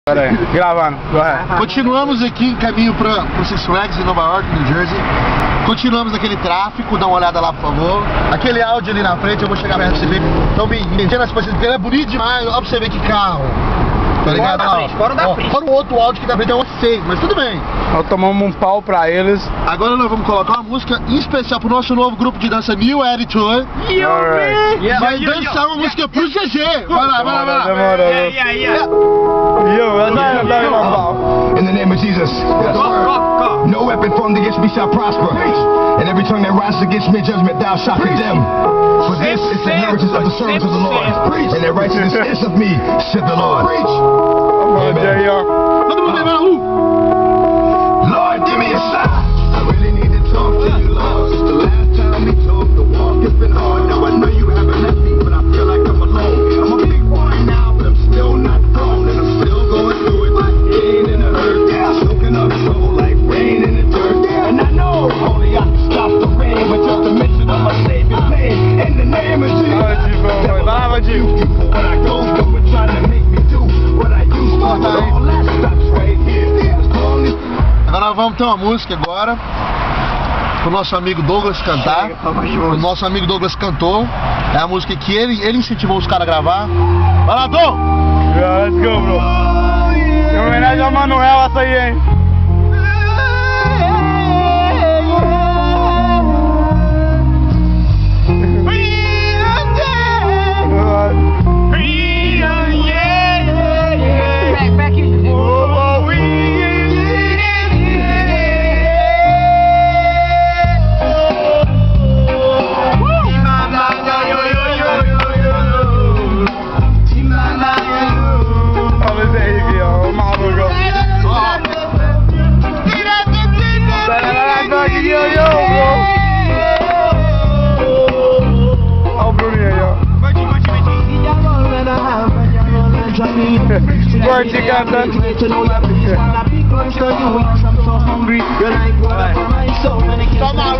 Pera aí, gravando. Continuamos aqui em caminho para o Six Flags em Nova York, New Jersey. Continuamos naquele tráfico, dá uma olhada lá, por favor. Aquele áudio ali na frente, eu vou chegar perto pra você ver. Estão me entendendo as coisas dele, é bonito demais. Olha pra você ver que carro. Tá ligado? Fora da frente. Fora o outro áudio que tá frente é um 6, mas tudo bem. Nós tomamos um pau pra eles. Agora nós vamos colocar uma música em especial pro nosso novo grupo de dança New Attitude. Vai dançar uma música pro GG. Vai lá, vai lá, vai lá. In the name of Jesus, no weapon formed against me shall prosper, and every tongue that rises against me, judgment thou shalt condemn. For this is the inheritance of the servants of the Lord, and their righteousness is of me, said the Lord. Amen. Lord, give me a sign. I really need to talk to you, Lord. Since the last time we talked, the walk has been hard. Now I know you haven't left me, but I feel like I'm alone. I'm a big boy now, but I'm still not grown, and I'm still going through it. Pain and the hurt, soaking up trouble like rain in the dirt. And I know only I can stop the rain, but just a mention of my Savior's name. In the name of Jesus, you for what I go through and trying to make me do what I used to. All that stuff's right here. As long as Agora nós vamos ter uma música agora pro nosso amigo Douglas cantar. O nosso amigo Douglas cantou. É a música que ele incentivou os caras a gravar. Vai lá, Dom! Let's go, bro. Em homenagem ao Manuel, essa aí, hein? Forte cantando. Toma